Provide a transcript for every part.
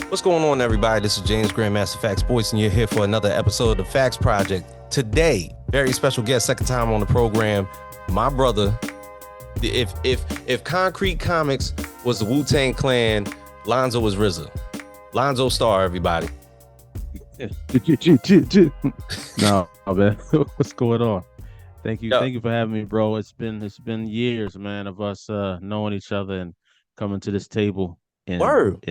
What's going on, everybody? This is James Grandmaster Facts Boyce, and you're here for another episode of the Facts Project. Today, very special guest, second time on the program, my brother. If Konkret Comics was the Wu-Tang Clan, Lonzo was RZA. Lonzo Starr, everybody. No, man. What's going on? Thank you for having me, bro. It's been years, man, of us knowing each other and coming to this table and Word.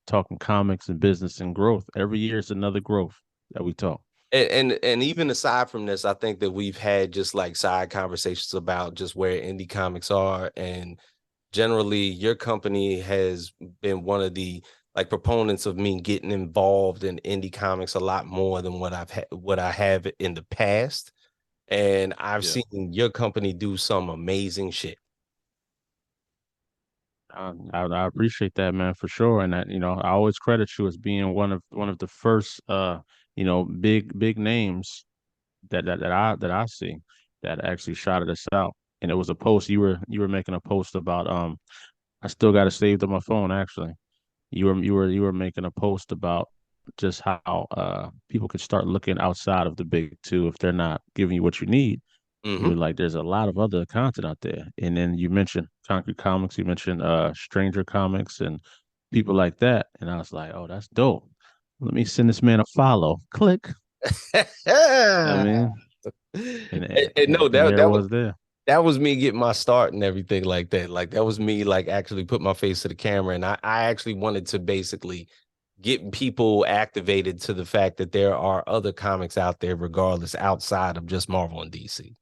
talking comics and business and growth. Every year it's another growth that we talk. And even aside from this, I think that we've had just like side conversations about just where indie comics are, and generally your company has been one of the like proponents of me getting involved in indie comics a lot more than what I have in the past. And I've seen your company do some amazing shit. I appreciate that, man, for sure. And that, I always credit you as being one of the first big names that I see that actually shouted us out. And it was a post you were making a post about I still got it saved on my phone actually. You were making a post about just how people could start looking outside of the big two if they're not giving you what you need. You Mm-hmm. were like, there's a lot of other content out there. And then you mentioned Konkret Comics, you mentioned Stranger Comics and people like that. And I was like, oh, that's dope. Let me send this man a follow. Click. I mean, And no, and that there it that was was there. that was me getting my start and everything like that. Like that was me like actually put my face to the camera, and I actually wanted to basically get people activated to the fact that there are other comics out there, regardless, outside of just Marvel and DC,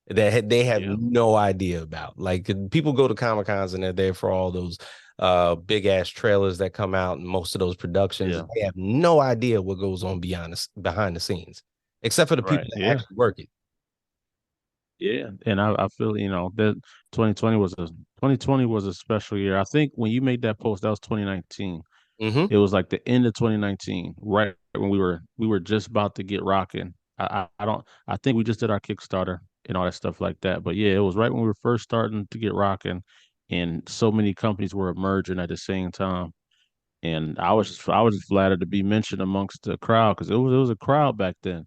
that they have Yeah. no idea about. Like people go to Comic Cons and they're there for all those big ass trailers that come out and most of those productions. Yeah. They have no idea what goes on behind the scenes, except for the people Right. that Yeah. actually work it. Yeah. And I feel, that 2020 was a special year. I think when you made that post, that was 2019. Mm-hmm. It was like the end of 2019, right when we were just about to get rocking. I don't I think we just did our Kickstarter and all that stuff like that. But yeah, it was right when we were first starting to get rocking, and so many companies were emerging at the same time. And I was just flattered to be mentioned amongst the crowd because it was a crowd back then.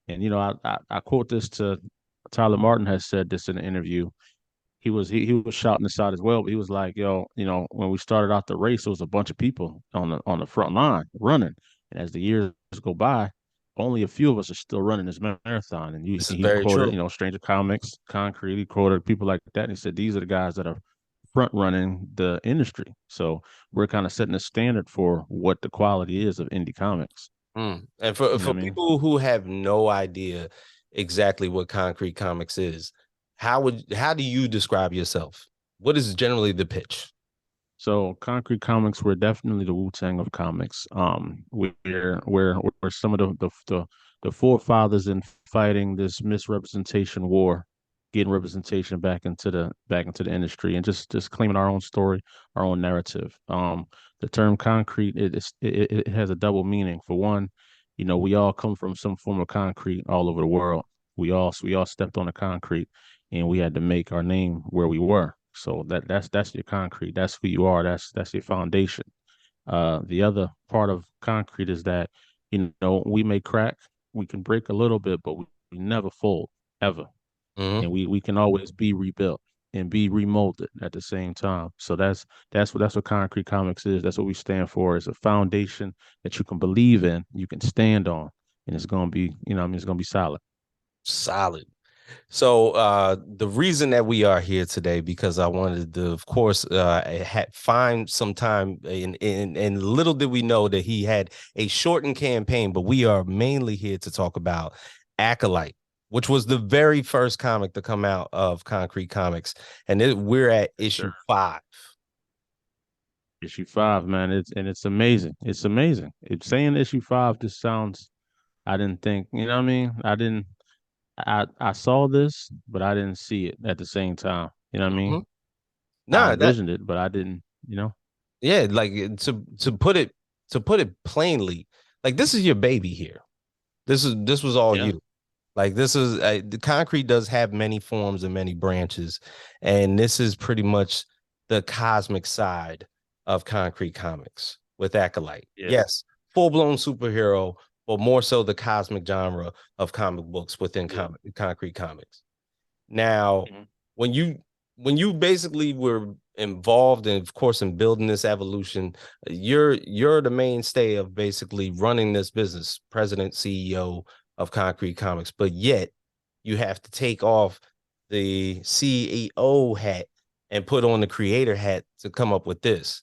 And I quote this to Tyler Martin has said this in an interview. He was shouting this out as well, but he was like, "Yo, when we started out the race, there was a bunch of people on the front line running, and as the years go by, only a few of us are still running this marathon." And This is he very quoted, true. Stranger Comics, Concrete. He quoted people like that, and he said, "These are the guys that are front running the industry." So we're kind of setting a standard for what the quality is of indie comics. And for You know for what I mean? people who have no idea exactly what Konkret Comics is, how do you describe yourself? What is generally the pitch? So Concrete Comics, we're definitely the Wu-Tang of comics. We're some of the forefathers in fighting this misrepresentation war, getting representation back into the industry, and just claiming our own story, our own narrative. The term concrete it has a double meaning. For one, we all come from some form of concrete all over the world. We all stepped on the concrete, and we had to make our name where we were. So that's your concrete. That's who you are. That's your foundation. The other part of concrete is that we may crack, we can break a little bit, but we never fold ever, Mm-hmm. and we can always be rebuilt and be remolded at the same time. So that's what Concrete Comics is. That's what we stand for. It's a foundation that you can believe in, you can stand on, and it's gonna be, it's gonna be solid. Solid. So the reason that we are here today, because I wanted to, of course, find some time, and little did we know that he had a shortened campaign, but we are mainly here to talk about Akolyte, which was the very first comic to come out of Konkret Comics, and we're at Yes, issue sir. 5. Issue 5, man. It's amazing. It's amazing. It's saying issue 5 just sounds. I didn't think. You know what I mean? I didn't. I saw this, but I didn't see it at the same time. You know what I Mm-hmm. mean? I Nah, that envisioned it, but I didn't. yeah, like to put it plainly, like this is your baby here. This was all Yeah. you. Like this is the concrete does have many forms and many branches, and this is pretty much the cosmic side of Konkret Comics. with Acolyte. Yeah. Yes, full blown superhero, but more so the cosmic genre of comic books within Yeah. Concrete Comics. Now, Mhm. when you when you basically were involved in, of course, in building this evolution, you're the mainstay of basically running this business, president, CEO of Concrete Comics, but yet you have to take off the CEO hat and put on the creator hat to come up with this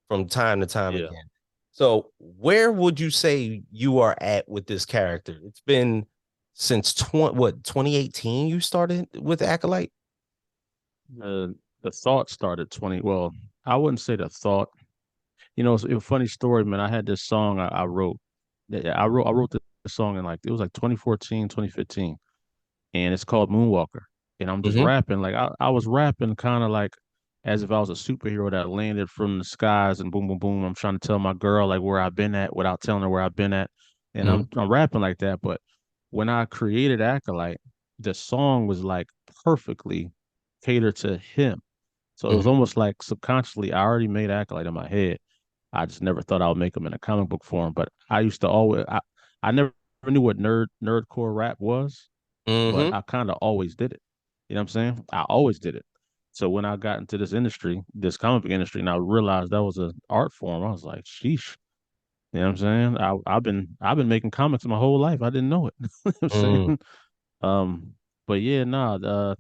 from time to time Yeah. again. So, where would you say you are at with this character? It's been since 2018 you started with Acolyte? Uh, the thought started 20. Well, I wouldn't say the thought. It's a funny story, man. I had this song I wrote. I wrote the song in like it was like 2014, 2015, and it's called Moonwalker. And I'm just Mm-hmm. rapping like I was rapping kind of like as if I was a superhero that landed from the skies and boom, boom, boom. I'm trying to tell my girl like where I've been at without telling her where I've been at, and Mm-hmm. I'm rapping like that. But when I created Acolyte, the song was like perfectly catered to him. So it was Mm-hmm. almost like subconsciously I already made Acolyte in my head. I just never thought I would make them in a comic book form. But I used to always I never knew what nerdcore rap was, but Mm-hmm. I kind of always did it. You know what I'm saying? I always did it. So when I got into this industry, this comic book industry, and I realized that was an art form, I was like, sheesh. You know what I'm saying? I've been making comics my whole life. I didn't know it. You know what I'm Mm. saying? Um, but yeah, nah, the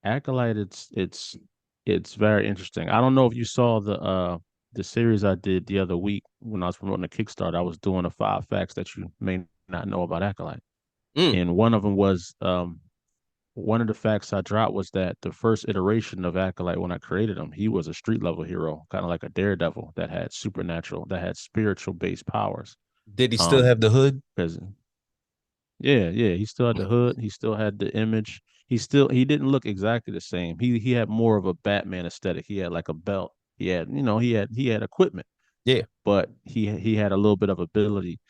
Acolyte, it's very interesting. I don't know if you saw the series I did the other week when I was promoting the Kickstarter. I was doing the 5 facts that you may not know about Acolyte, Mm. and one of them was one of the facts I dropped was that the first iteration of Acolyte, when I created him, he was a street level hero, kind of like a daredevil that had supernatural, that had spiritual based powers. Did he still Um, have the hood? because yeah, he still had the hood, he still had the image. He didn't look exactly the same. He had more of a Batman aesthetic. He had like a belt. He had equipment, Yeah. but he had a little bit of ability.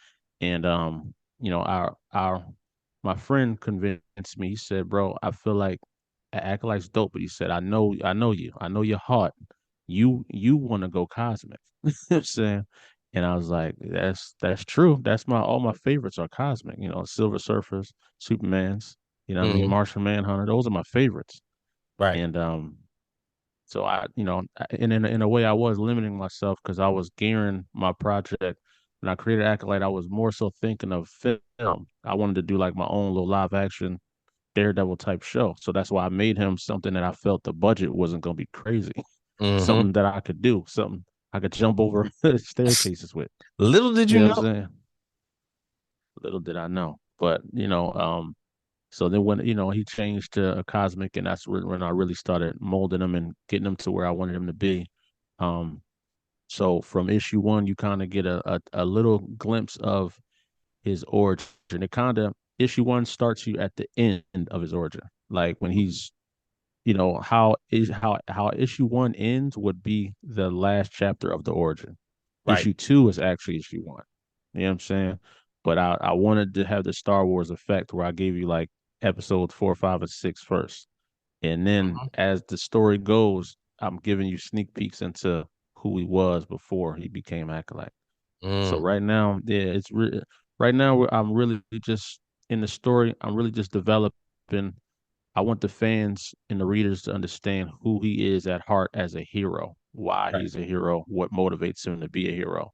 And our my friend convinced me. He said, "Bro, I feel like Acolyte's dope," but he said, I know you. I know your heart. You want to go cosmic." You know what I'm saying? And I was like, that's true. That's all my favorites are cosmic, Silver Surfers, Supermans, what I mean, Mm-hmm. Martian Manhunter, those are my favorites. Right. And so and in a way, I was limiting myself because I was gearing my project. When I created Acolyte, I was more so thinking of film. I wanted to do like my own little live action Daredevil type show. So that's why I made him something that I felt the budget wasn't going to be crazy. Mm-hmm. Something that I could do, something I could jump over staircases with. Little did You you know what I'm know. saying? Little did I know. But, so then when, he changed to a cosmic, and that's when I really started molding him and getting him to where I wanted him to be. Um, so from issue one, you kind of get a little glimpse of his origin. It kind of issue one starts you at the end of his origin, like when he's how issue one ends would be the last chapter of the origin. Right. Issue two is actually issue one. You know what I'm saying? But I wanted to have the Star Wars effect where I gave you like episodes 4, 5, and 6 first. And then Mm-hmm. as the story goes, I'm giving you sneak peeks into who he was before he became Acolyte. So Mm. right now, yeah, right now I'm really just in the story. I'm really just developing. I want the fans and the readers to understand who he is at heart as a hero, why Right. he's a hero, what motivates him to be a hero.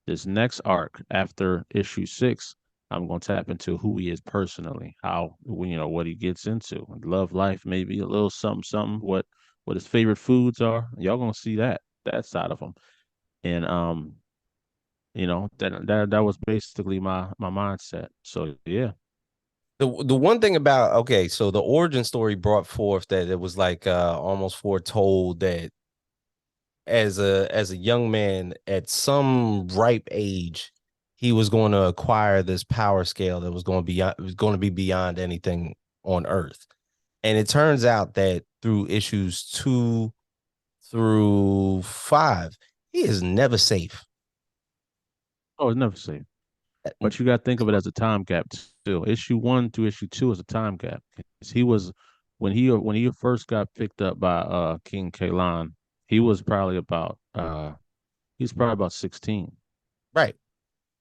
This next arc after issue 6, I'm going to tap into who he is personally, how what he gets into, love life, maybe a little something, something. What his favorite foods are. Y'all gonna see that side of him, and that was basically my mindset. So yeah. The one thing about, okay, so the origin story brought forth that it was like almost foretold that as a young man at some ripe age, he was going to acquire this power scale that was going to be beyond anything on Earth. And it turns out that through issues 2 through 5, he is never safe. Oh, it's never safe. But you got to think of it as a time gap too. Issue one to issue two is a time gap. 'Cause he was when he first got picked up by King Kalan, he was probably about He's probably about 16. Right.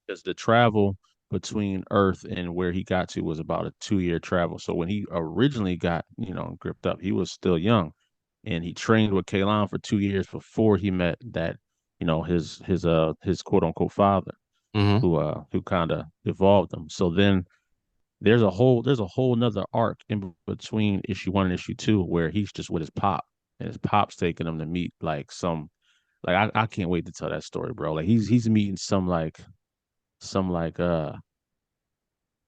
Because the travel between Earth and where he got to was about a 2 year travel. So when he originally got, gripped up, he was still young, and he trained with Kalon for 2 years before he met that, his quote unquote father, Mm-hmm. who kind of evolved him. So then there's a whole nother arc in between issue 1 and issue 2 where he's just with his pop, and his pop's taking him to meet like some, like I can't wait to tell that story, bro. Like he's meeting some, like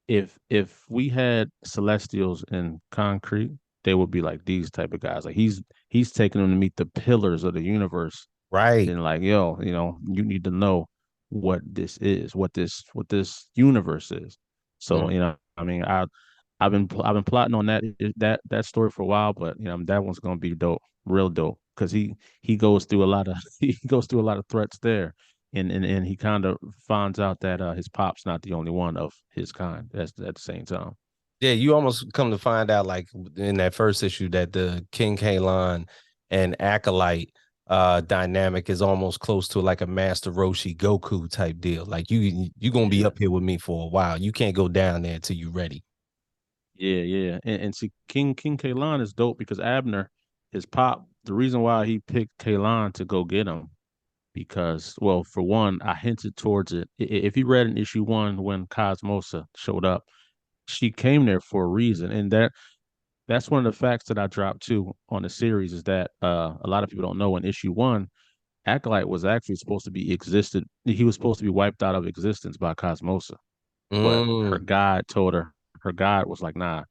if we had Celestials in concrete, they would be like these type of guys. Like he's taking them to meet the pillars of the universe, Right. and like, yo, you need to know what this is, what this universe is. So, Mm. I mean, I've been plotting on that story for a while, but that one's gonna be dope, real dope, because he goes through a lot of he goes through a lot of threats there, and he kind of finds out that his pop's not the only one of his kind at the same time. Yeah, you almost come to find out, like in that first issue, that the King Kalon and Acolyte dynamic is almost close to like a Master Roshi Goku type deal. Like you gonna be Yeah. up here with me for a while. You can't go down there until you ready. Yeah, yeah, and see, King Kalon is dope because Abner, his pop, the reason why he picked Kalon to go get him, because, well, for one, I hinted towards it. If you read in issue 1 when Cosmosa showed up, she came there for a reason, and that's one of the facts that I dropped too on the series is that a lot of people don't know in issue 1, Acolyte was actually supposed to be existed. He was supposed to be wiped out of existence by Cosmosa, but her Mm, God told her. Her God was like, "Nah,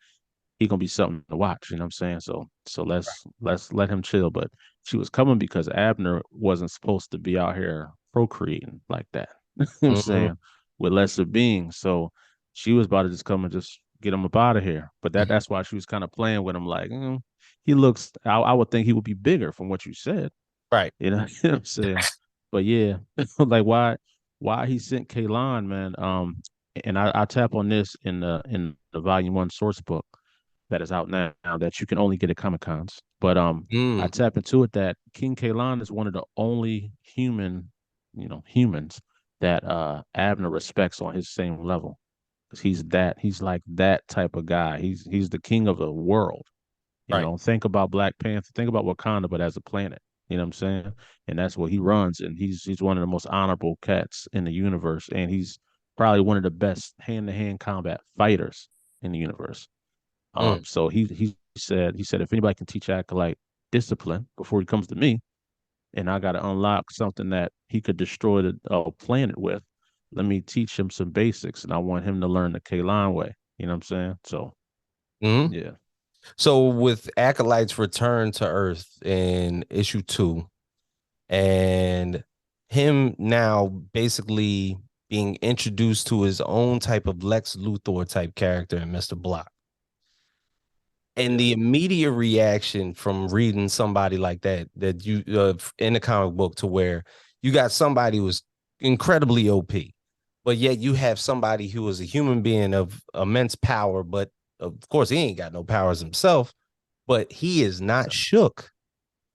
he gonna be something to watch." You know what I'm saying? So let's let him chill. But she was coming because Abner wasn't supposed to be out here procreating like that. You know what I'm mm, saying? With lesser beings. So she was about to just come and just get him up out of here. But that's why she was kind of playing with him, like, he looks. I would think he would be bigger from what you said. right. You know what I'm saying? But yeah, like why he sent Kalon, man. And I tap on this in the volume 1 source book that is out now that you can only get at Comic Cons. But I Mm, tap into it that King Kalon is one of the only humans that Abner respects on his same level. Because he's like that type of guy. He's the king of the world. right. Think about Black Panther, think about Wakanda, but as a planet. You know what I'm saying? And that's what he runs, and he's one of the most honorable cats in the universe, and he's probably one of the best hand-to-hand combat fighters in the universe. Mm, So he said if anybody can teach Acolyte discipline before he comes to me, and I got to unlock something that he could destroy the planet with, let me teach him some basics, and I want him to learn the Kalan way. You know what I'm saying? So mm. yeah, So with Acolyte's return to Earth in issue 2, and him now basically being introduced to his own type of Lex Luthor type character in Mr. Block. And yeah, the immediate reaction from reading somebody like that you in the comic book, to where you got somebody who was incredibly OP, but yet you have somebody who is a human being of immense power, but of course he ain't got no powers himself, but he is not yeah, shook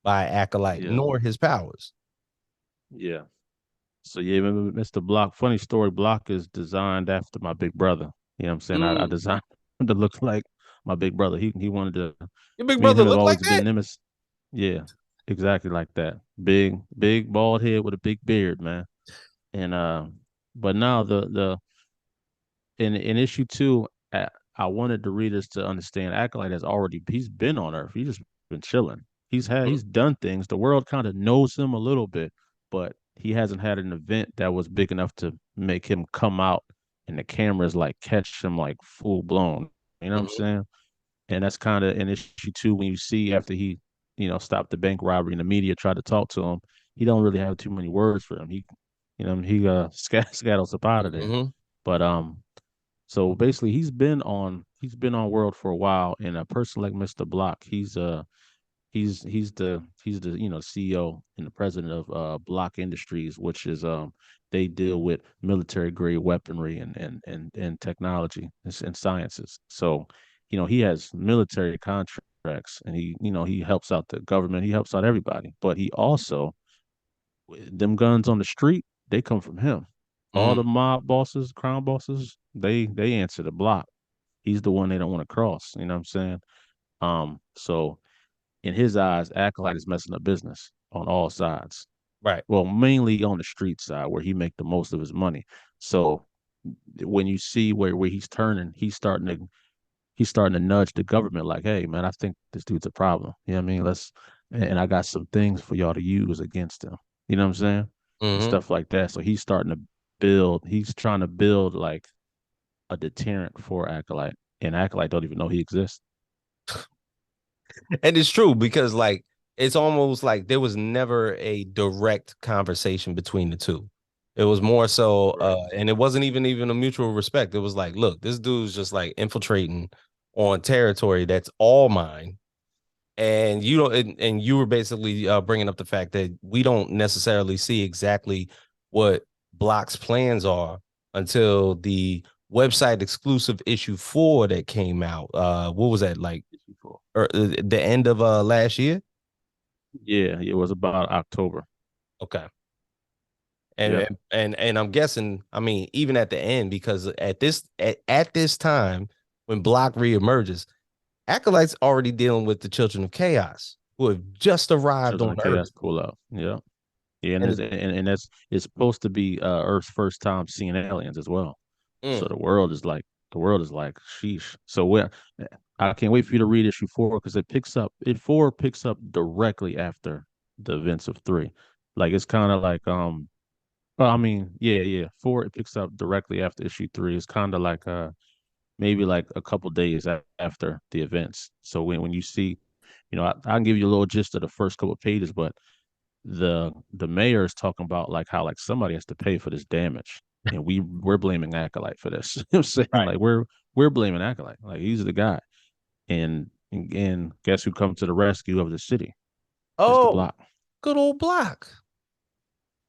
by Acolyte yeah, nor his powers. yeah. So yeah, remember Mr. Block. Funny story. Block is designed after my big brother. You know what I'm saying? I Mm, designed him to look like my big brother. He wanted to. your big Me and brother him have look like always been that? nemesis. Yeah, exactly like that. Big bald head with a big beard, man. And but now the in issue 2, I wanted the readers to understand Acolyte he's been on Earth. He's just been chilling. Mhm, He's done things. The world kind of knows him a little bit, but he hasn't had an event that was big enough to make him come out and the cameras like catch him like full blown. You know what I'm mhm, saying? And that's kind of in issue 2 when you see after he, stopped the bank robbery and the media tried to talk to him, he don't really have too many words for him. He scattles up out of there. mhm. But so basically, he's been on World for a while, and a person like Mr. Block, he's the CEO and the president of Block Industries, which is they deal with military grade weaponry and technology and sciences. So he has military contracts, and he helps out the government, he helps out everybody, but he also them guns on the street, they come from him. All Mm, the mob bosses, crime bosses, they answer the block. He's the one they don't want to cross. You know what I'm saying? So in his eyes, Acolyte is messing up business on all sides. right. Well, mainly on the street side where he make the most of his money. So when you see where he's turning, he's starting to nudge the government like, hey man, I think this dude's a problem. You know what I mean? And I got some things for y'all to use against him. You know what I'm saying? And Hmm. stuff like that. So he's trying to build like a deterrent for Acolyte. And Acolyte don't even know he exists. And it's true because like it's almost like there was never a direct conversation between the two. It was more so Correct. and it wasn't even a mutual respect. It was like, look, this dude's just like infiltrating on territory that's all mine. And you don't and you were basically bringing up the fact that we don't necessarily see exactly what Block's plans are until the website exclusive issue 4 that came out. What was that, like, or the end of last year? Yeah, it was about October. Okay. And, Yep. and I'm guessing, I mean, even at the end, because at this time when Block reemerges, Acolyte's already dealing with the Children of Chaos who have just arrived Children on of Earth. Chaos pull out. Yeah. Yeah, and And that's it's supposed to be Earth's first time seeing aliens as well. So mm, the world is like sheesh. So I can't wait for you to read issue 4 because it 4 picks up directly after the events of 3. Like it's kind of like well, I mean, yeah. 4 it picks up directly after issue 3. It's kind of like maybe like a couple days after the events. So when you see, I can give you a little gist of the first couple of pages, but the mayor is talking about like how like somebody has to pay for this damage, and we're blaming Acolyte for this. You know what I'm saying? right. Like we're blaming Acolyte. Like he's the guy. And guess who comes to the rescue of the city? Mr. Oh, Block. good old Block.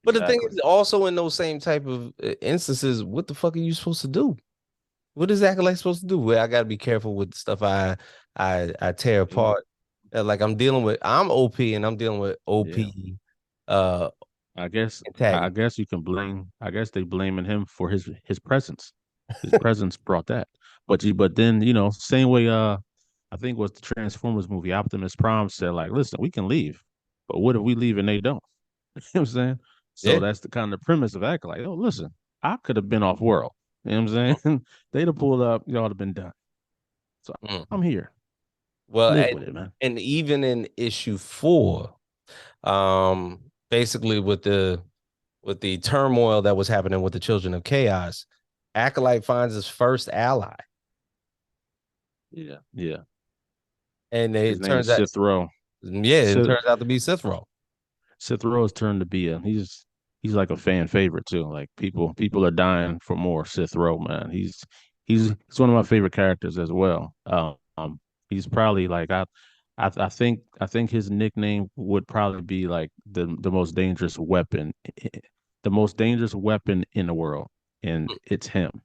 But the thing Exactly. is, also in those same type of instances, what the fuck are you supposed to do? What is Acolyte supposed to do? Well, I got to be careful with the stuff I tear Yeah. apart. Like I'm OP and I'm dealing with Yeah. OP uh I antagonist. guess you can blame. I guess they blaming him for his presence. His presence brought that. But then same way. I think it was the Transformers movie. Optimus Prime said like, listen, we can leave, but what if we leave and they don't? You know what I'm saying? So Yeah. that's the kind of premise of acting like, oh, listen, I could have been off world. You know what I'm saying? They'd have pulled up, y'all would have been done. So Mm. I'm here. Well, Live with it, man. and even in issue 4, basically with the turmoil that was happening with the Children of Chaos, Acolyte finds his first ally, Yeah. Yeah. and His it name is turns out, Sith Row. yeah, it Sith turns out to be Cithro. Sith Row's turned to be he's like a fan favorite too. Like people are dying for more Sith Row, man. He's one of my favorite characters as well. He's probably like I think his nickname would probably be like the most dangerous weapon, the most dangerous weapon in the world, and it's him.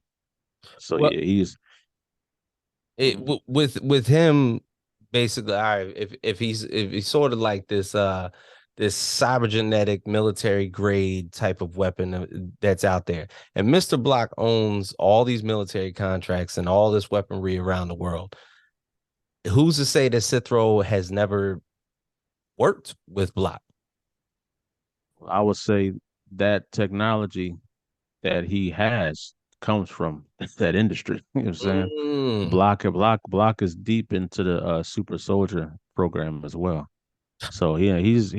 So Well, yeah, he's with him, basically, all right, if he's sort of like this cybergenetic military grade type of weapon that's out there, and Mr. Block owns all these military contracts and all this weaponry around the world. Who's to say that Cithro has never worked with Block? I would say that technology that he has comes from that industry. You know what I'm saying? Mm, Block is deep into the super soldier program as well. So yeah, he's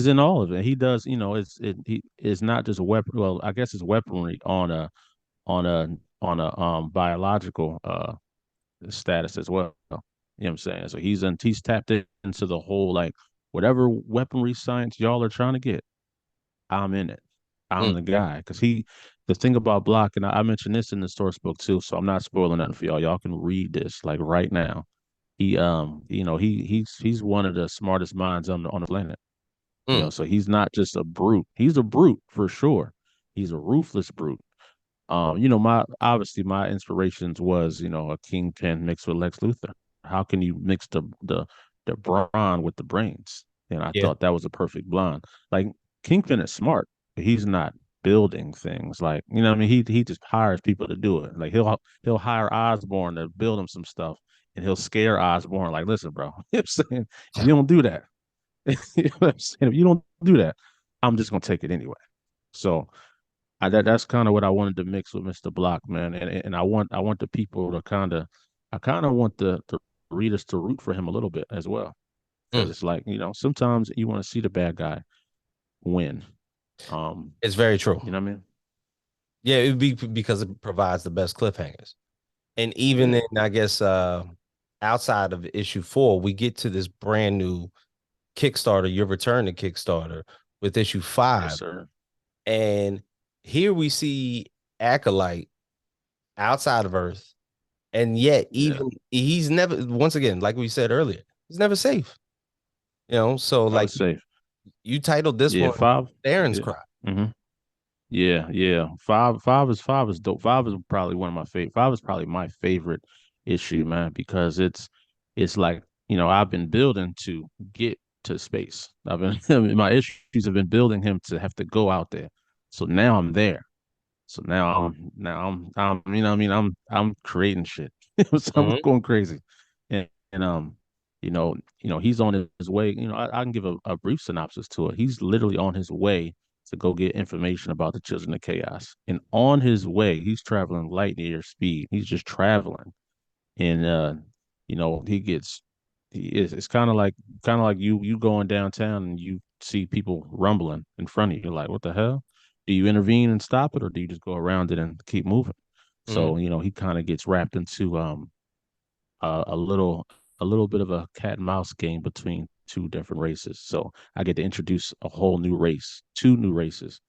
in all of it. He does, he it's not just a weapon. Well, I guess it's weaponry on a on a biological status as well. You know what I'm saying? So he's tapped into the whole like whatever weaponry science y'all are trying to get. I'm in it. I'm mm, the guy. Because the thing about Block, and I mentioned this in the source book too, so I'm not spoiling nothing for y'all. Y'all can read this like right now. He's one of the smartest minds on the planet. mm, So he's not just a brute. He's a brute for sure. He's a ruthless brute. My obviously my inspirations was, a kingpin mixed with Lex Luthor. How can you mix the brawn with the brains? And I yeah. thought that was a perfect blonde. Like Kingpin is smart, but he's not building things like what I mean. He just hires people to do it. Like he'll hire Osborn to build him some stuff, and he'll scare Osborn like, listen, bro, you know what I'm saying, if you don't do that, you know what I'm saying, if you don't do that, I'm just gonna take it anyway. So that's kind of what I wanted to mix with Mr. Block, man, and I want the people to I kind of want the readers to root for him a little bit as well, because Mm, it's like sometimes you want to see the bad guy win. Um, it's very true. you know what I mean? Yeah, it would be because it provides the best cliffhangers. And even Yeah. in, I guess, outside of issue 4, we get to this brand new Kickstarter, your return to Kickstarter with issue Yes, 5. sir. And here we see Acolyte outside of Earth. And yet, Yeah. even he's never, once again, like we said earlier, he's never safe. So I like was safe. you titled this Yeah, one five. Darren's Yeah. Cry. hmm Yeah, yeah. Five is dope. Five is probably one of my favorite. Five is probably my favorite issue, man, because it's like, I've been building to get to space. I've been my issues have been building him to have to go out there. So now I'm there. So now I'm I'm creating shit. So I'm Mhm. going crazy. And he's on his way. I can give a brief synopsis to it. He's literally on his way to go get information about the Children of Chaos. And on his way, he's traveling light year speed. He's just traveling. And he gets he is it's kind of like you going downtown and you see people rumbling in front of you. You're like, what the hell? Do you intervene and stop it, or do you just go around it and keep moving? Mhm. So he kind of gets wrapped into a little bit of a cat and mouse game between two different races. So I get to introduce a whole new race, two new races,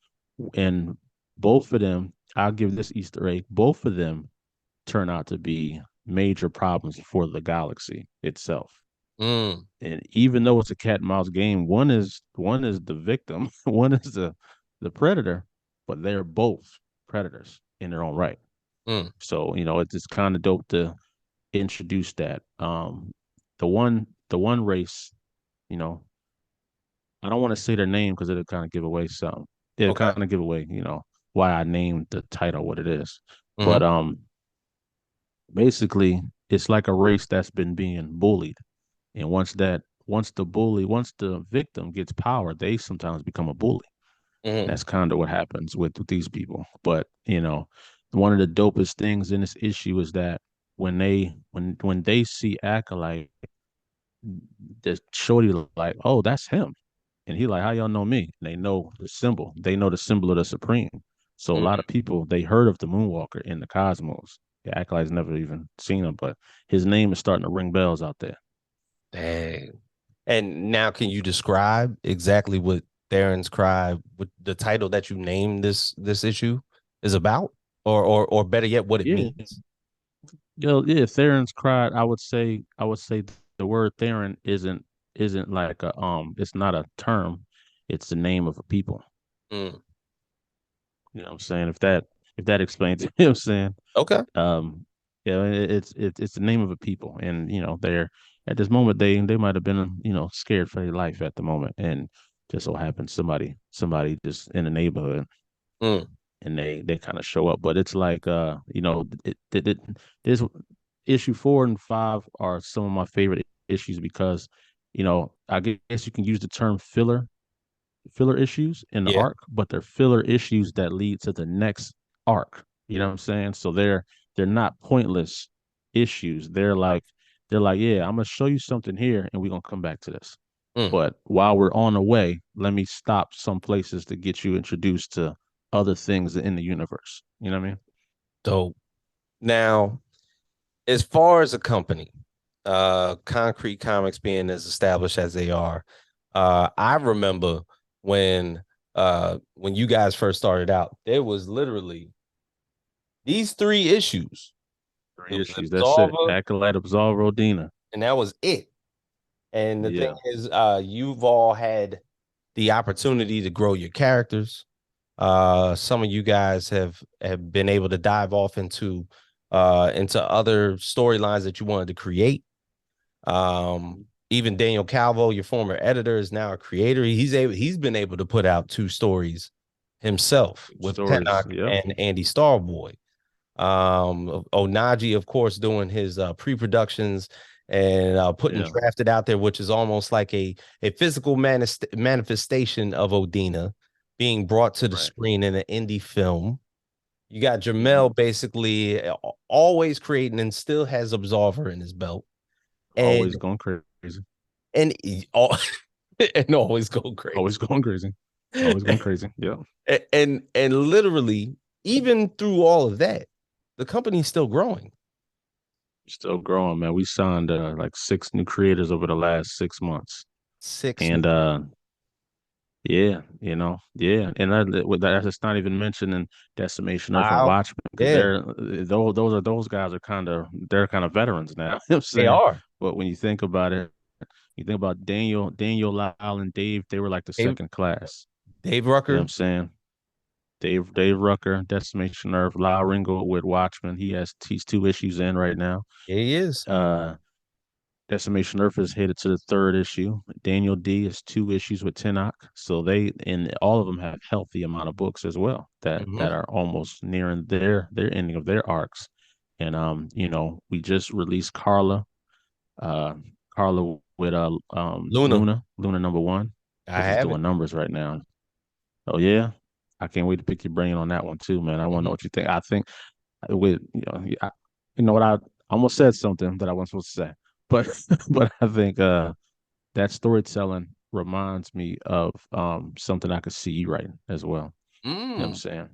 and both of them. I'll give this Easter egg. Both of them turn out to be major problems for the galaxy itself. Mm, And even though it's a cat and mouse game, one is the victim, one is the predator, but they're both predators in their own right. mm. So it's kind of dope to introduce that. The one race, you know, I don't want to say their name because it'll kind of give away something. It'll Okay. kind of give away, why I named the title what it is. Hmm. But basically, it's like a race that's been being bullied. And once the victim gets power, they sometimes become a bully. And Hmm. that's kind of what happens with these people. But one of the dopest things in this issue is that when they see Acolyte, the shorty like, oh, that's him. And he like, how y'all know me? And they know the symbol. They know the symbol of the Supreme. So a lot of Hmm. people they heard of the Moonwalker in the cosmos. The Acolyte's never even seen him, but his name is starting to ring bells out there. Dang. And now, can you describe exactly what Darren's Cry, what the title that you named this issue is about, or better yet, what it Yeah, means? yeah. Theron's cried. I would say the word Theron isn't like it's not a term. It's the name of a people. Mm. You know what I'm saying? If that explains it, you know what I'm saying? Okay. Um, yeah, it's the name of a people, and they're at this moment they might have been scared for their life at the moment, and just so happens somebody just in the neighborhood Mm. and they kind of show up. But it's like this issue 4 and 5 are some of my favorite issues because I guess you can use the term filler issues in the Yeah. arc, but they're filler issues that lead to the next arc. You know what I'm saying? So they're not pointless issues. They're like, yeah, I'm gonna show you something here, and we're gonna come back to this. Mm. But while we're on the way, let me stop some places to get you introduced to other things in the universe. You know what I mean? Dope. Now, as far as a company, Concrete Comics being as established as they are, I remember when you guys first started out, there was literally these 3 issues. It Three was issues. That's it. Absolver, Acolyte, Absolve, Rodina. and that was it. And the thing Yeah. is, you've all had the opportunity to grow your characters. Some of you guys have been able to dive off into other storylines that you wanted to create. Um, even Daniel Calvo, your former editor, is now a creator. He's been able to put out 2 stories himself with Stories. Tenoch Yep. and Andy Starboy. Onaji, of course, doing his pre-productions and putting Yeah. Drafted out there, which is almost like a physical manifestation of Odina being brought to the Right. screen in an indie film. You got Hmm. Jamel basically always creating and still has Absolver in his belt. And Always going crazy. and and always go Always crazy. going crazy. Always going crazy. Yep. And literally, even through all of that, the company's still growing. Still growing, man. We signed like 6 new creators over the last 6 months. Six new. And yeah, yeah. And that's not even mentioning Decimation Earth and Wow. Watchmen because Yeah, those guys are they're kind of veterans now. You know what I'm they saying? are. But when you think about it, you think about Daniel, Lyle, and Dave, they were like the Dave, second class. Dave You know what I'm Rucker. saying? Dave Rucker, Decimation Earth, Lyle Ringo with Watchmen. He's 2 issues in right now. Yeah, he is. Uh Decimation Earth is headed to the 3rd issue. Daniel D is 2 issues with Tenoch. So they and all of them have healthy amount of books as well that Hmm. are almost nearing their ending of their arcs. And we just released uh Carla with Luna. Luna #1, I which is have it. doing numbers right now. Oh yeah. I can't wait to pick your brain on that one too, man. I want to know Hmm. what you think. I think with you know what I almost said something that I wasn't supposed to say, but but I think that storytelling reminds me of something I could see you writing as well. You know what I'm Mm. saying?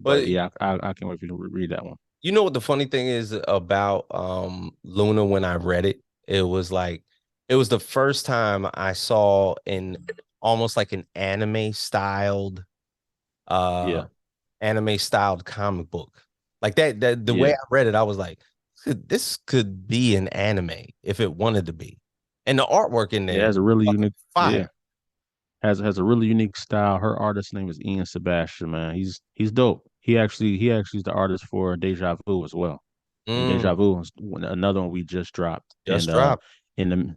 But But yeah, I can't wait for you to read that one. you know what the funny thing is about Luna when I read it? It was like it was the first time I saw an almost like an uh Yeah, anime styled comic book. Like that the way yeah, I read it, I was like, this could be an anime if it wanted to be. And the artwork in it there has is a really fucking unique fire. yeah has a really unique style. Her artist name is Ian Sebastian. Man, he's dope. He actually is the artist for Deja Vu as well. And Mm, Deja Vu is another one we just dropped. just And dropped. in the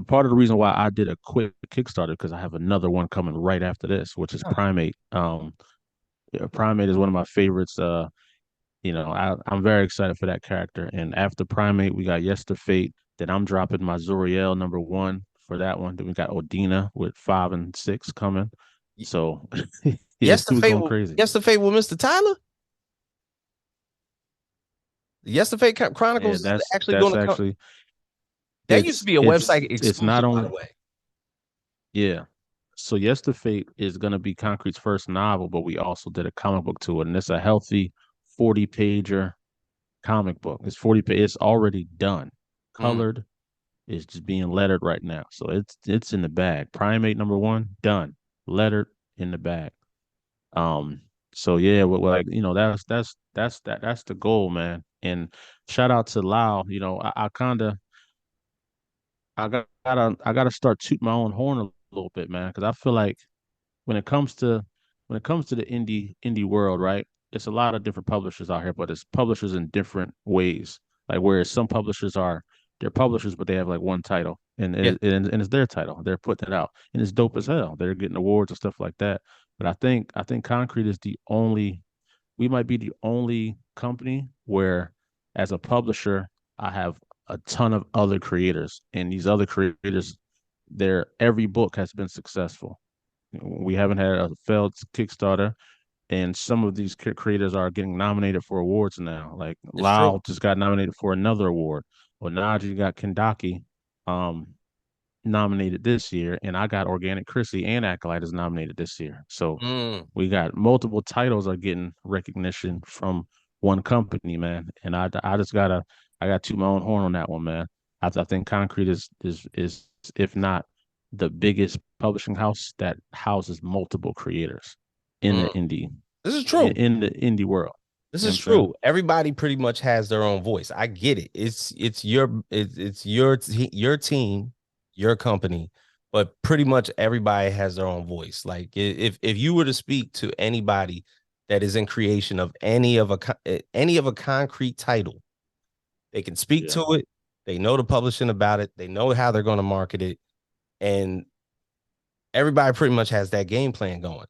part of the reason why I did a quick Kickstarter because I have another one coming right after this, which is Ah, Primate. Yeah, Primate is one of my favorites. I'm very excited for that character. And after Primate, we got Yester Fate. Then I'm dropping my Zuriel #1 for that one. Then we got Odina with 5 and 6 coming. So yeah, we're going crazy. Yes, the fate with Mr. Tyler. Yes, the Fate Yeah, Chronicles is actually going that's to come. actually That used to be a website it's not exclusive, by the only way. yeah. So Yester Fate is gonna be Concrete's first novel, but we also did a comic book to it, and it's a healthy 40 pager comic book. It's already done, Mm, colored. It's just being lettered right now, so it's in the bag. Primate #1 done, lettered in the bag. Um, so yeah, like that's the goal, man. And shout out to Lau. I gotta start toot my own horn a little bit, man, because I feel like when it comes to the indie world, right? It's a lot of different publishers out here, but it's publishers in different ways. Like whereas some publishers they're publishers, but they have like one title, and yeah. it's their title. They're putting it out, and it's dope as hell. They're getting awards and stuff like that. But I think Concrete is we might be the only company where, as a publisher, I have a ton of other creators, and these other creators, their every book has been successful. We haven't had a failed Kickstarter, and some of these creators are getting nominated for awards now. Like It's true. Lau just got nominated for another award. Onaji got Kendaki um, nominated this year, and I got Organic Chrissy and Acolyte is nominated this year. So Mm, we got multiple titles are getting recognition from one company, man. And I got to my own horn on that one, man. I think Concrete is if not the biggest publishing house that houses multiple creators in the mm. indie This is true. in the indie world. This You know is what I'm saying? true. Everybody pretty much has their own voice. I get it. It's your team, your company, but pretty much everybody has their own voice. Like if you were to speak to anybody that is in creation of any of a concrete title, they can speak Yeah. to it. They know the publishing about it. They know how they're going to market it, and everybody pretty much has that game plan going.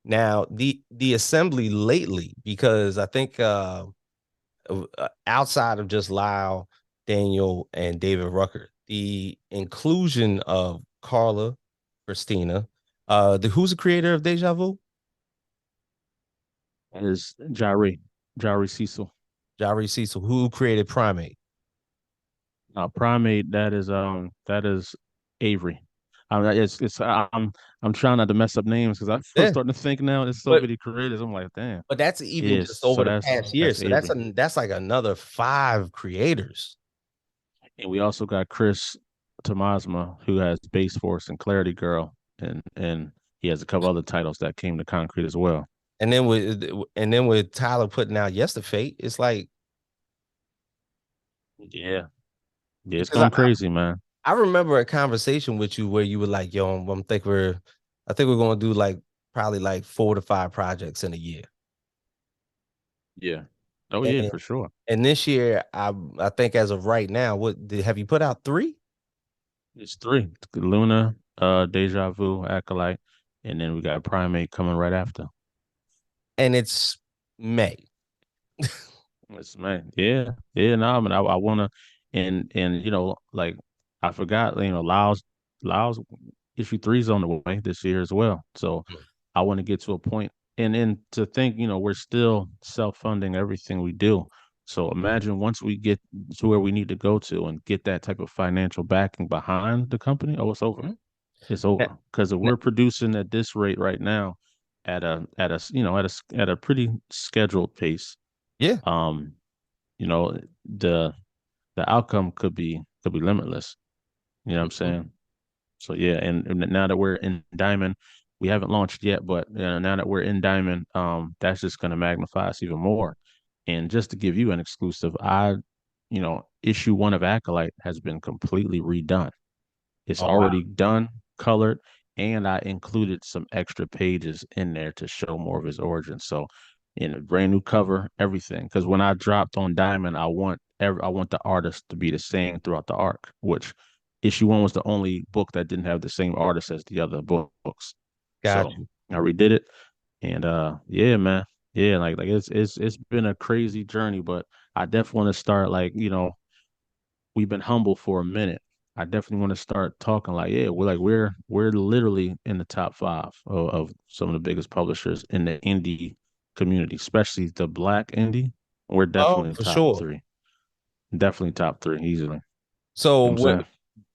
Now, the assembly lately, because I think outside of just Lyle, Daniel, and David Rucker, the inclusion of Carla, Christina, who's the creator of Deja Vu? Is Jari Cecil. Jari Cecil, who created Primate. Primate, that is Avery. I mean, I'm trying not to mess up names because I'm Yeah, starting to think now there's so but many creators. I'm like, damn. but that's even Yes, just so over the past year. that's So that's Avery. that's like another 5 creators. And we also got Chris Tomasma, who has Base Force and Clarity Girl, and he has a couple other titles that came to Concrete as well. And then with Tyler putting out Yesterfate, it's like Yeah, yeah, it's because going crazy, man. I remember a conversation with you where you were like, "Yo, I think we're gonna do like probably like 4 to 5 projects in a year." Yeah. Oh yeah, And for sure. and this year, I think as of right now, have you put out 3? It's three: Luna, Deja Vu, Acolyte, and then we got Primate coming right after. And it's May. It's man, yeah, yeah. No, I mean, I want to, and like I forgot, Laos issue three's on the way this year as well. So I want to get to a point, and then to think, we're still self-funding everything we do. So imagine once we get to where we need to go to and get that type of financial backing behind the company, oh, it's over. Mhm. It's Ne- over because if ne- we're producing at this rate right now, at a pretty scheduled pace, Yeah. um, you know, the the outcome could be limitless. You know what I'm Mhm. saying? So yeah, and now that we're in Diamond, we haven't launched yet, but now that we're in Diamond, that's just going to magnify us even more. And just to give you an exclusive, issue one of Acolyte has been completely redone. It's Oh wow. already done, colored, and I included some extra pages in there to show more of his origin. So, in a brand new cover, everything. Because when I dropped on Diamond, I want the artist to be the same throughout the arc. Which issue one was the only book that didn't have the same artist as the other books. Got So you. I redid it, and yeah, man, yeah, like it's been a crazy journey, but I definitely want to start we've been humble for a minute. I definitely want to start talking like, yeah, we're literally in the top five of some of the biggest publishers in the indie community, especially the black indie. We're Oh, definitely for top sure. three. Definitely top three easily. You So know what I'm what?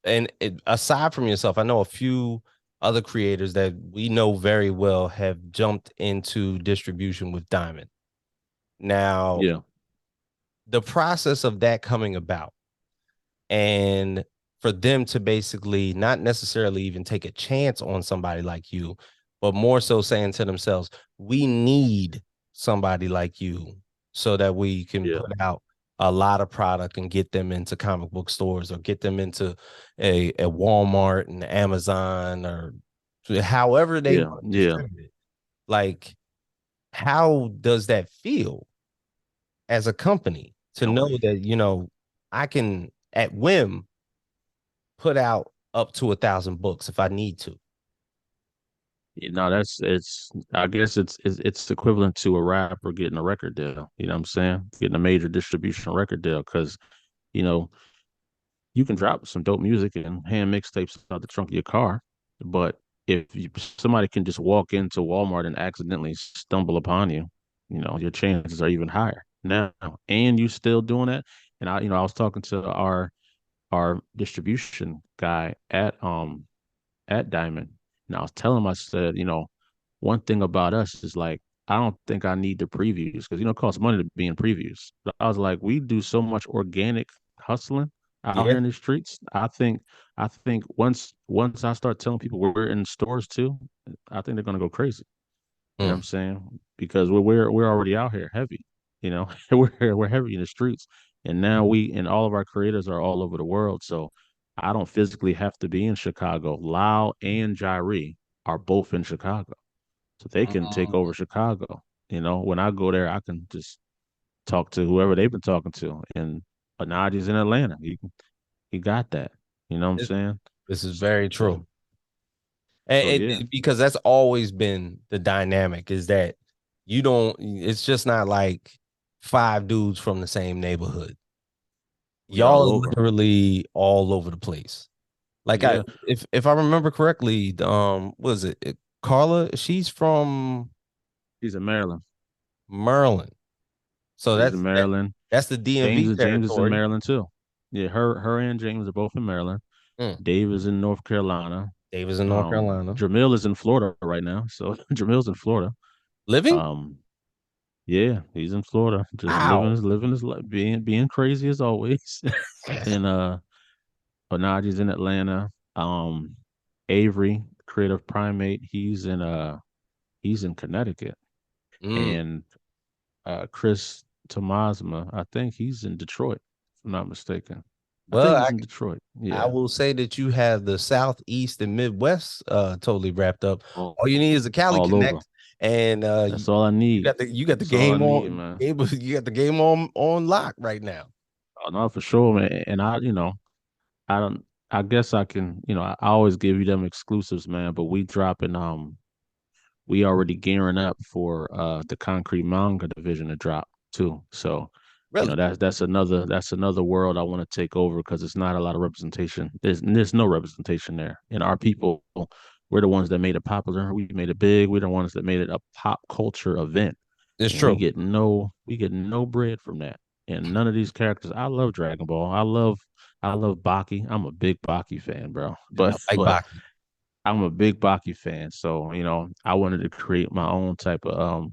saying? Aside from yourself, I know a few other creators that we know very well have jumped into distribution with Diamond. Now, Yeah. the process of that coming about and for them to basically not necessarily even take a chance on somebody like you, but more so saying to themselves, we need somebody like you so that we can Yeah. put out a lot of product and get them into comic book stores or get them into a Walmart and Amazon or however they Yeah. want to Yeah. distribute it. Like, how does that feel as a company to No. know that, I can at whim put out up to 1,000 books if I need to? That's it's I guess it's equivalent to a rapper getting a record deal. You know what I'm saying? Getting a major distribution record deal because, you know, you can drop some dope music and hand mixtapes out the trunk of your car, but somebody can just walk into Walmart and accidentally stumble upon you, your chances are even higher now. And you still doing that. And I was talking to our distribution guy at Diamond, and I was telling him, I said, one thing about us is like, I don't think I need the previews because it costs money to be in previews. But I was like, we do so much organic hustling out Yeah. here in the streets. I think once I start telling people we're in stores too, I think they're gonna go crazy. You know what Mm. I'm saying? Because we're already out here heavy. We're heavy in the streets, and now we and all of our creators are all over the world. So I don't physically have to be in Chicago. Lau and Jairi are both in Chicago, so they can take over Mm. Chicago. When I go there, I can just talk to whoever they've been talking to, and Anadi's in Atlanta. He got that. You know what I'm This, saying? this is So, very so, true. so yeah, Because that's always been the dynamic is that you don't, it's just not like five dudes from the same neighborhood. we all Y'all are over. literally all over the place. Like Yeah, if I remember correctly, what is it? Carla, she's from he's in Maryland. Maryland. So He's in Maryland. that's the DMV James is in territory. Maryland too. Yeah, her and James are both in Maryland. Mm. Dave is in North Carolina. Davis in North Carolina. Jamil is in Florida right now. So Jamil's in Florida. Living? Um, yeah, he's in Florida, just Wow. living his life, being crazy as always. And Onaji's in Atlanta. Avery, creative primate, he's in Connecticut. Mm. And Chris Tomasma, I think he's in Detroit, if I'm not mistaken. I Well, think he's in Detroit. I Yeah. will say that you have the Southeast and Midwest totally wrapped up. All, All you need is a Cali all over. Connect, and That's all I need. you got the That's all I game need, on man. you got the game on lock right now. Oh, no, for sure, man. And I don't. I guess I can. I always give you them exclusives, man. But we dropping. We already gearing up for the Concrete Manga division to drop too. So, Really, that's another world I want to take over because it's not a lot of representation. There's no representation there. And our people, we're the ones that made it popular. We made it big. We're the ones that made it a pop culture event. it's And we true. get no bread from that. And none of these characters. I love Dragon Ball. I love Baki. I'm a big Baki fan, bro. I But like but Baki. I'm a big Baki fan, so I wanted to create my own type of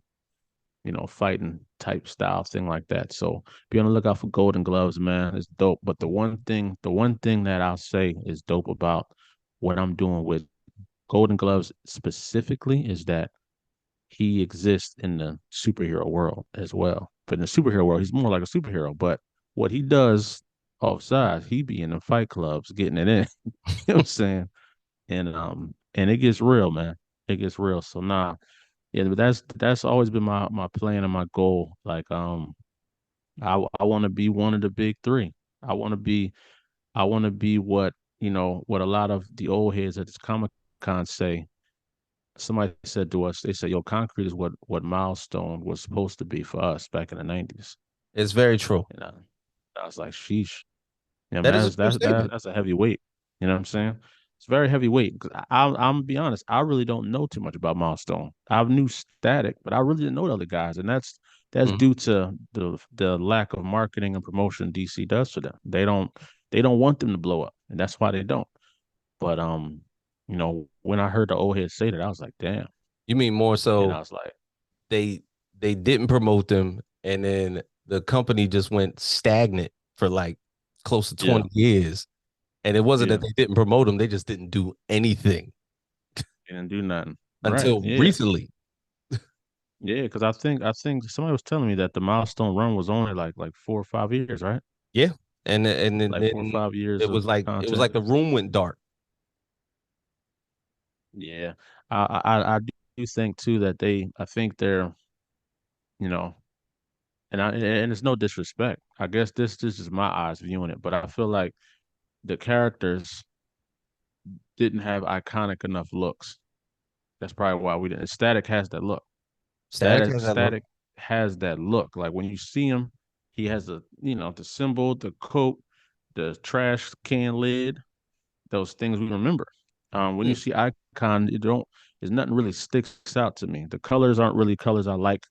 fighting type style thing like that. So be on the lookout for Golden Gloves, man. It's dope. But the one thing that I'll say is dope about what I'm doing with Golden Gloves specifically is that he exists in the superhero world as well. But in the superhero world, he's more like a superhero. But what he does offside, he be in the fight clubs getting it in. You know what I'm saying? And it gets real, man. It gets real. So nah, yeah, but that's always been my plan and my goal. Like I want to be one of the big three. I want to be I want to be what a lot of the old heads at this Comic Con say. Somebody said to us, they said, "Yo, Concrete is what Milestone was supposed to be for us back in the '90s." It's very true. And I was like, "Sheesh." Yeah, That is man, a true statement. that's a heavy weight. You know what I'm saying? It's very heavy weight. I'm gonna be honest. I really don't know too much about Milestone. I knew Static, but I really didn't know the other guys, and that's Mhm. due to the lack of marketing and promotion DC does for them. They don't want them to blow up, and that's why they don't. But when I heard the old head say that, I was like, damn, You mean more and I so was like, they they didn't promote them, and then the company just went stagnant for like close to yeah, 20 years. And it wasn't that yeah, they didn't promote them; they just didn't do anything they didn't do nothing. Right? until Yeah, recently. yeah, because I think somebody was telling me that the Milestone run was only like 4 or 5 years, right? Yeah, and Like four or then five years of it was content. like the room went dark. Yeah, I do think too that I think they're, you know, and it's no disrespect. I guess this is my eyes viewing it, but I feel like the characters didn't have iconic enough looks. That's probably why we didn't. Static has that look. Static has that look. Static has that look. Like when you see him, he has the symbol, the coat, the trash can lid, those things we remember. When you Mm, see Icon, there's nothing really sticks out to me. The colors aren't really colors I like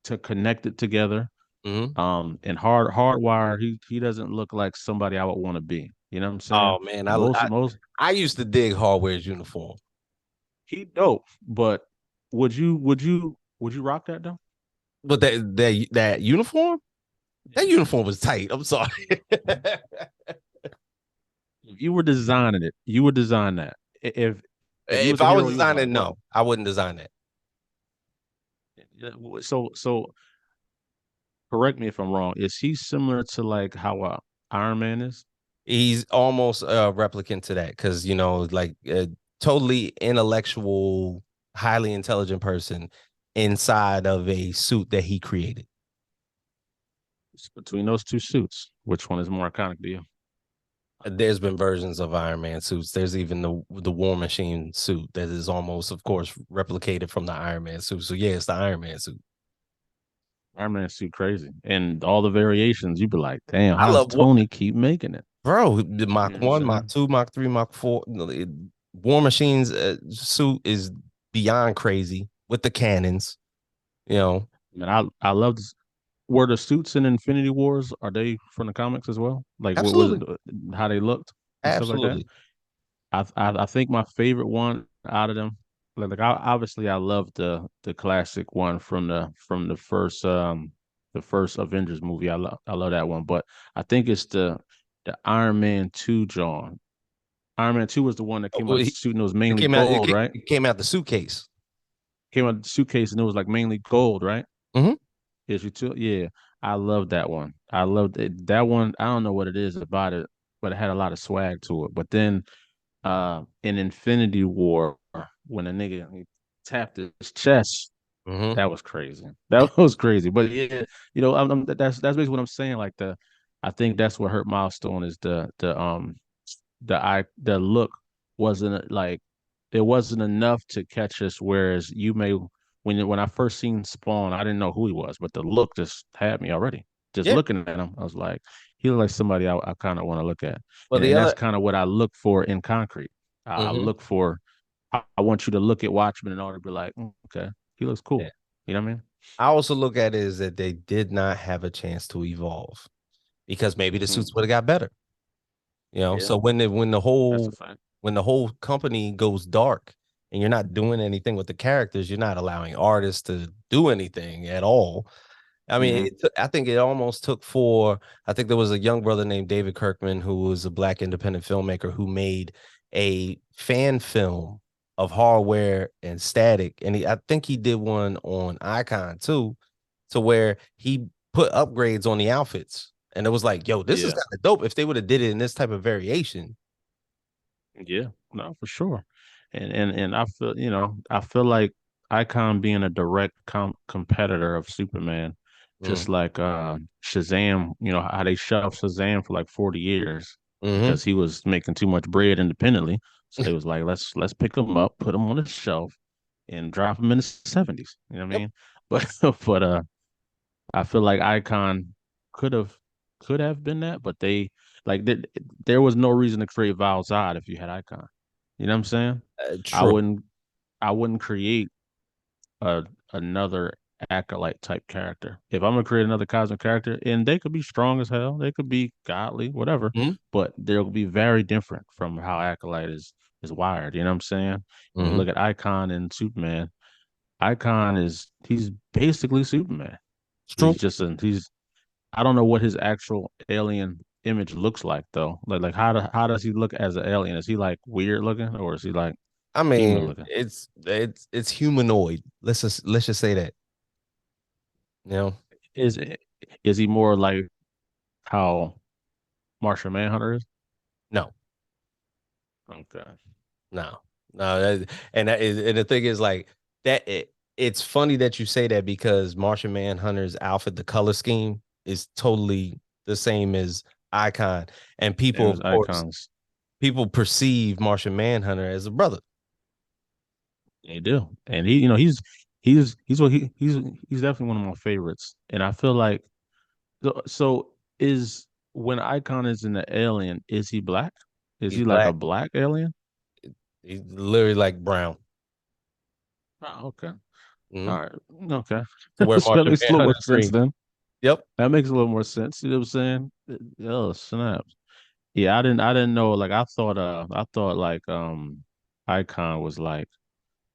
to connect it together. mm-hmm. And Hardwire, he doesn't look like somebody I would want to be. You know what I'm saying? Oh man, And most I used to dig Hardware's uniform, he dope, but would you rock that though? but that uniform was tight. I'm sorry. If you were designing it, you would design that. If you If was a I was hero, you was like, designing, bro. no, I wouldn't design that. So correct me if I'm wrong. Is he similar to like how Iron Man is? He's almost a replicant to that because like a totally intellectual, highly intelligent person inside of a suit that he created. Between those two suits, which one is more iconic to you? There's been versions of Iron Man suits. There's even the War Machine suit that is almost, of course, replicated from the Iron Man suit. So yeah, it's the Iron Man suit. Iron Man suit crazy, and all the variations. You'd be like, damn, I how's love what, Tony keep making it? bro. The You Mach know what I'm One, Mach saying? Two, Mach Three, Mach Four. War Machine's suit is beyond crazy with the cannons. You know, And I love this. Were the suits in Infinity Wars, are they from the comics as well? Like what was absolutely, it, how they looked and stuff like that? absolutely. I think my favorite one out of them, obviously I love the classic one from the first Avengers movie. I love that one, but I think it's the Iron Man 2 John. Iron Man 2 was the one that came out Well, the suit and it was it mainly came out. gold, right? It came out the suitcase. Came out the suitcase and it was like mainly gold, right? Hmm. Is you too? Yeah, I love that one. I loved it. That one. I don't know what it is about it, but it had a lot of swag to it. But then in Infinity War, when a nigga he tapped his chest, Hmm. that was crazy. That was crazy. But yeah, that's basically what I'm saying. Like I think that's what hurt Milestone is the look wasn't like it wasn't enough to catch us. Whereas you may when I first seen Spawn, I didn't know who he was, but the look just had me already. Just Yeah. looking at him, I was like, he looked like somebody I kind of want to look at, Well, the and that's other. kind of what I look for in Concrete. I Mhm. look for. I want you to look at Watchmen in order to be like, okay, he looks Yeah. cool. You know what I mean? I also look at it as that they did not have a chance to evolve because maybe the Hmm. suits would have got better. Yeah, So that's a fact. when the whole company goes dark and you're not doing anything with the characters, you're not allowing artists to do anything at all. I mean, Hmm. I think it almost took for, I think there was a young brother named David Kirkman who was a black independent filmmaker who made a fan film of hardware and static. And I think he did one on Icon too, to where he put upgrades on the outfits. And it was like, yo, this is Yeah. kind of dope if they would have did it in this type of variation. Yeah, no, for sure. And I feel, I feel like Icon being a direct competitor of Superman, Mm-hmm. just like Shazam, how they shelved Shazam for like 40 years Mm-hmm. because he was making too much bread independently. So they was like, let's pick him up, put him on the shelf, and drop him in the 70s. You know what I Yep. mean? But but I feel like Icon could have could have been that, but they like there was no reason to create Val Zod if you had Icon. You know what I'm saying? I True. wouldn't I wouldn't create a another acolyte type character. If I'm gonna create another cosmic character, and they could be strong as hell, they could be godly, whatever, Mm-hmm. but they'll be very different from how acolyte is wired. You know what I'm saying? When you Mm-hmm. look at Icon and Superman, Icon he's basically Superman. It's true. He's I don't know what his actual alien image looks like though. Like how does he look as an alien? Is he like weird looking or is he like I human mean, looking? it's humanoid. Let's just say that. You know, Is is he more like how Martian Manhunter is? no, Okay. no, no. And the thing is, like that. It's funny that you say that because Martian Manhunter's outfit, the color scheme is totally the same as Icon, and Same people, as of course, icons. people perceive Martian Manhunter as a brother. They do. And he's what he's definitely one of my favorites. And I feel like so is when Icon is in the alien, is he black? Is He's he like a black. black alien? He's literally like brown. Oh, okay. Mhm. All right. Okay. To where So that Martian makes a little more Manhunter's sense green. then. Yep. That makes a little more sense. You know what I'm saying? Oh, snaps. Yeah, I didn't know. Like I thought like Icon was like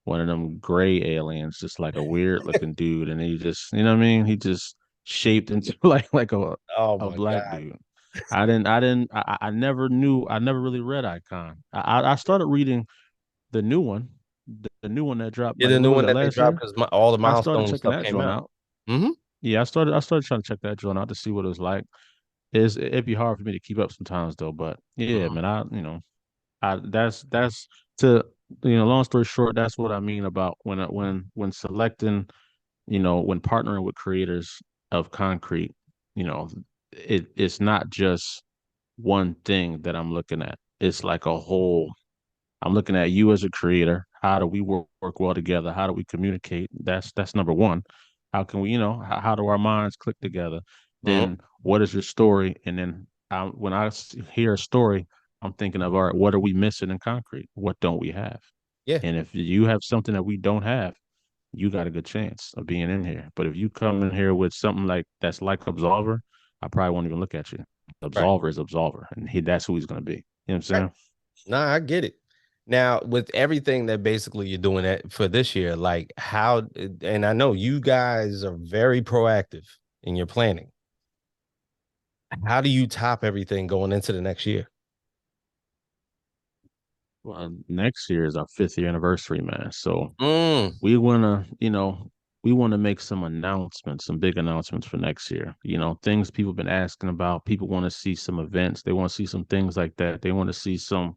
one of them gray aliens, just like a weird looking dude, and he just you know what I mean? He just shaped into like Oh a my black God. dude. I never knew I never really read Icon. I started reading the new one, the new one that dropped Yeah, like the what new was one that that they last dropped year? because all the I started milestone checking stuff that came joint out. out. Hmm. Yeah, I started trying to check that joint out to see what it was like. It'd be hard for me to keep up sometimes though, but yeah, Hmm. man, that's to long story short, that's what I mean about when selecting, when partnering with creators of concrete, you know, it's not just one thing that I'm looking at. It's like a whole. I'm looking at you as a creator. How do we work well together? How do we communicate? That's number one. How can we, how do our minds click together? Mhm. Then what is your story? And then when hear a story, I'm thinking of, all right, what are we missing in concrete? What don't we have? Yeah, And if you have something that we don't have, you got a good chance of being in here. But if you come in here with something like that's like Absolver, I probably won't even look at you. right, Absolver is Absolver, and that's who he's going to be. You know what I'm right. saying? Nah, I get it. Now, with everything that basically you're doing that for this year, like how, and I know you guys are very proactive in your planning. How do you top everything going into the next year? Well, next year is our 5th year anniversary, man. So Mm, we wanna, we want to make some announcements, some big announcements for next year. Things people have been asking about. People want to see some events. They want to see some things like that. They want to see some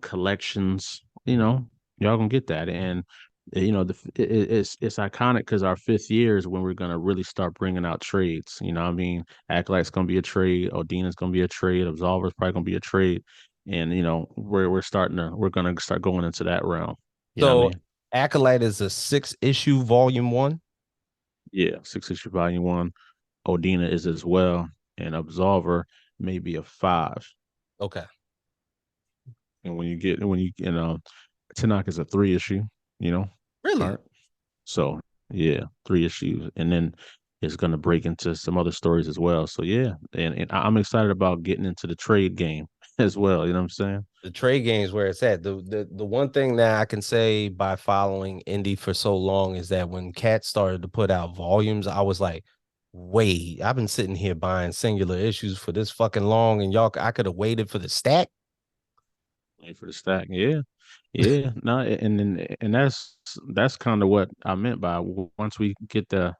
collections. Y'all gonna get that, and it's iconic because our 5th year is when we're gonna really start bringing out trades. I mean, Acolyte's gonna be a trade. Odina's gonna be a trade. Absolver's probably gonna be a trade, and we're gonna start going into that realm. You know what I so mean? Acolyte is a 6 issue volume one. Yeah, 6 issue volume one. Odina is as well, and Absolver maybe a 5. Okay. And Tanakh is a 3 issue, you know, Really? art. So yeah, 3 issues, and then it's gonna break into some other stories as well. So yeah, and I'm excited about getting into the trade game as well. You know what I'm saying? The trade games where it's at. The one thing that I can say by following indie for so long is that when Cat started to put out volumes, I was like, wait, I've been sitting here buying singular issues for this fucking long, and y'all, I could have waited for the stack. Wait for the stack. Yeah. Yeah, no, and that's kind of what I meant by once we get the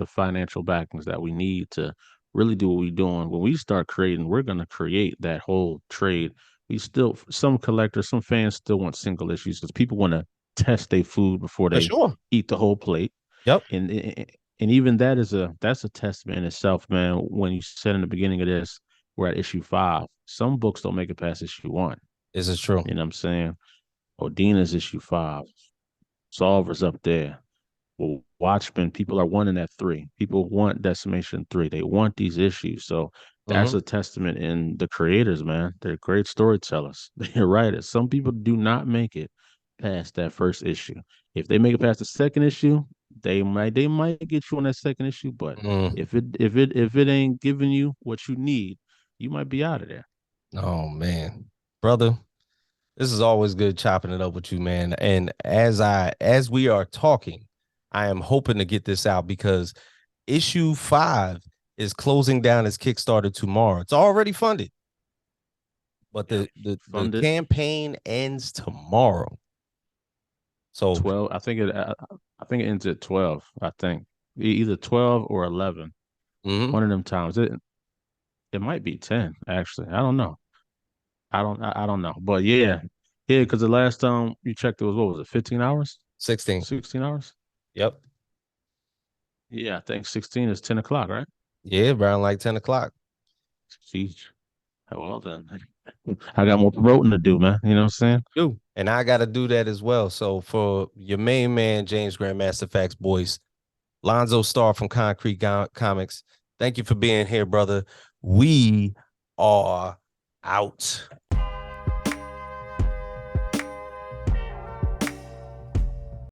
financial backings that we need to really do what we're doing. When we start creating, we're gonna create that whole trade. We still some collectors, some fans still want single issues because people want to test their food before For they sure. eat the whole plate, Yep. and even that's a testament in itself, man. When you said in the beginning of this, we're at issue 5. Some books don't make it past issue 1. This is true. You know what I'm saying? Odina's issue 5. Solver's up there. Well, Watchmen, people are wanting that 3. People want Decimation 3. They want these issues. So that's Hmm. a testament in the creators, man. They're great storytellers. They're writers. Some people do not make it past that first issue. If they make it past the second issue, they might get you on that second issue. But Mm. if it ain't giving you what you need, you might be out of there. Oh man, brother, this is always good chopping it up with you, man. And as we are talking, I am hoping to get this out because issue 5 is closing down its Kickstarter tomorrow. It's already funded, but Yep. the Funded campaign ends tomorrow. So 12. I think it ends at 12. I think either 12 or 11. mhm, One of them times. It might be 10 actually. I don't know. I don't know. But yeah. Yeah, because the last time you checked it was, what was it, 15 hours? 16. 16 hours? Yep. Yeah, I think 16 is 10 o'clock, right? Yeah, around like 10 o'clock. Jeez. Well then. I got more promoting to do, man. You know what I'm saying? Do. And I got to do that as well. So for your main man, James Grandmaster Facts Boys, Lonzo Starr from Concrete Comics, thank you for being here, brother. We are out.